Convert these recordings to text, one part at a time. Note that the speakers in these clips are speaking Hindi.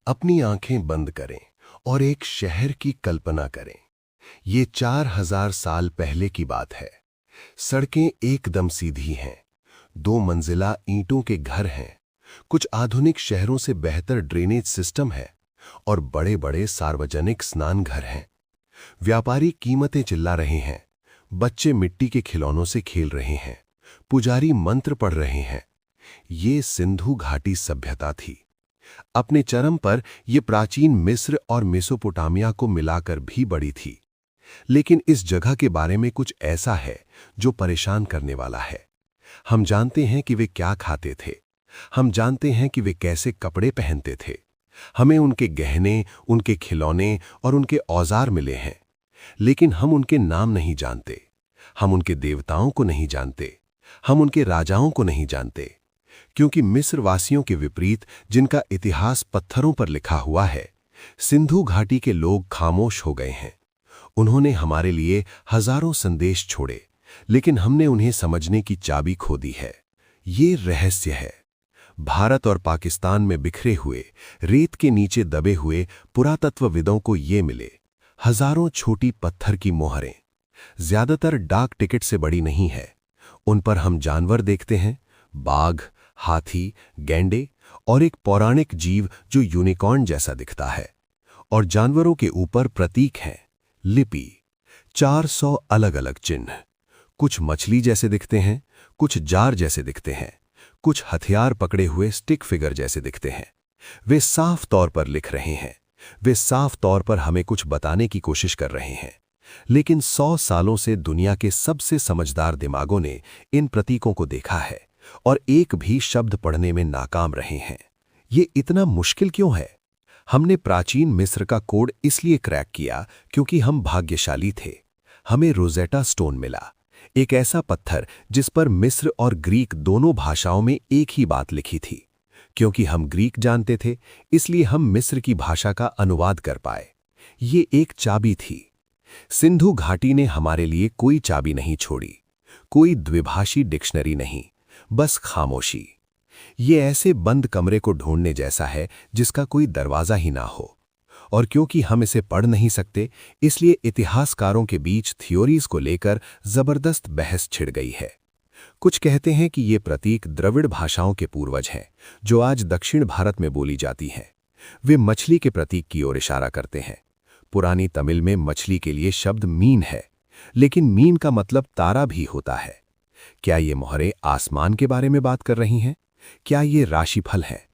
अपनी आंखें बंद करें और एक शहर की कल्पना करें। ये 4000 साल पहले की बात है। सड़कें एकदम सीधी हैं, 2 मंजिला ईंटों के घर हैं, कुछ आधुनिक शहरों से बेहतर ड्रेनेज सिस्टम है और बड़े-बड़े सार्वजनिक स्नान घर हैं। व्यापारी कीमतें चिल्ला रहे हैं, बच्चे मिट्टी के खिलौनों से खेल रहे हैं, पुजारी मंत्र पढ़ रहे हैं। ये सिंधु घाटी सभ्यता थी। अपने चरम पर यह प्राचीन मिस्र और मेसोपोटामिया को मिलाकर भी बड़ी थी। लेकिन इस जगह के बारे में कुछ ऐसा है जो परेशान करने वाला है। हम जानते हैं कि वे क्या खाते थे, हम जानते हैं कि वे कैसे कपड़े पहनते थे। हमें उनके गहने, उनके खिलौने और उनके औजार मिले हैं, लेकिन हम उनके नाम नहीं जानते। हम उनके देवताओं को नहीं जानते, हम उनके राजाओं को नहीं जानते। क्योंकि मिस्रवासियों के विपरीत, जिनका इतिहास पत्थरों पर लिखा हुआ है, सिंधु घाटी के लोग खामोश हो गए हैं। उन्होंने हमारे लिए हजारों संदेश छोड़े, लेकिन हमने उन्हें समझने की चाबी खो दी है। ये रहस्य है। भारत और पाकिस्तान में बिखरे हुए, रेत के नीचे दबे हुए पुरातत्वविदों को ये मिले हजारों छोटी पत्थर की मोहरें। ज्यादातर डाक टिकट से बड़ी नहीं है। उन पर हम जानवर देखते हैं, बाघ, हाथी, गैंडे और एक पौराणिक जीव जो यूनिकॉर्न जैसा दिखता है। और जानवरों के ऊपर प्रतीक हैं, लिपि, 400 अलग-अलग चिन्ह। कुछ मछली जैसे दिखते हैं, कुछ जार जैसे दिखते हैं, कुछ हथियार पकड़े हुए स्टिक फिगर जैसे दिखते हैं। वे साफ तौर पर लिख रहे हैं, वे साफ तौर पर हमें कुछ बताने की कोशिश कर रहे हैं। लेकिन 100 सालों से दुनिया के सबसे समझदार दिमागों ने इन प्रतीकों को देखा है और एक भी शब्द पढ़ने में नाकाम रहे हैं। ये इतना मुश्किल क्यों है? हमने प्राचीन मिस्र का कोड इसलिए क्रैक किया क्योंकि हम भाग्यशाली थे। हमें रोजेटा स्टोन मिला, एक ऐसा पत्थर जिस पर मिस्र और ग्रीक दोनों भाषाओं में एक ही बात लिखी थी। क्योंकि हम ग्रीक जानते थे, इसलिए हम मिस्र की भाषा का अनुवाद कर पाए। ये एक चाबी थी। सिंधु घाटी ने हमारे लिए कोई चाबी नहीं छोड़ी, कोई द्विभाषी डिक्शनरी नहीं, बस खामोशी। ये ऐसे बंद कमरे को ढूंढने जैसा है जिसका कोई दरवाजा ही ना हो। और क्योंकि हम इसे पढ़ नहीं सकते, इसलिए इतिहासकारों के बीच थ्योरीज को लेकर जबरदस्त बहस छिड़ गई है। कुछ कहते हैं कि ये प्रतीक द्रविड़ भाषाओं के पूर्वज हैं, जो आज दक्षिण भारत में बोली जाती हैं। वे मछली के प्रतीक की ओर इशारा करते हैं। पुरानी तमिल में मछली के लिए शब्द मीन है, लेकिन मीन का मतलब तारा भी होता है। क्या ये मोहरें आसमान के बारे में बात कर रही हैं? क्या ये राशिफल है?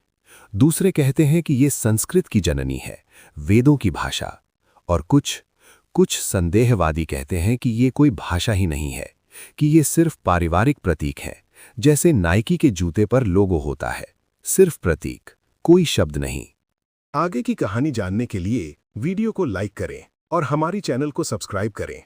दूसरे कहते हैं कि ये संस्कृत की जननी है, वेदों की भाषा। और कुछ संदेहवादी कहते हैं कि ये कोई भाषा ही नहीं है, कि ये सिर्फ पारिवारिक प्रतीक है, जैसे नाइकी के जूते पर लोगो होता है। सिर्फ प्रतीक, कोई शब्द नहीं। आगे की कहानी जानने के लिए वीडियो को लाइक करें और हमारी चैनल को सब्सक्राइब करें।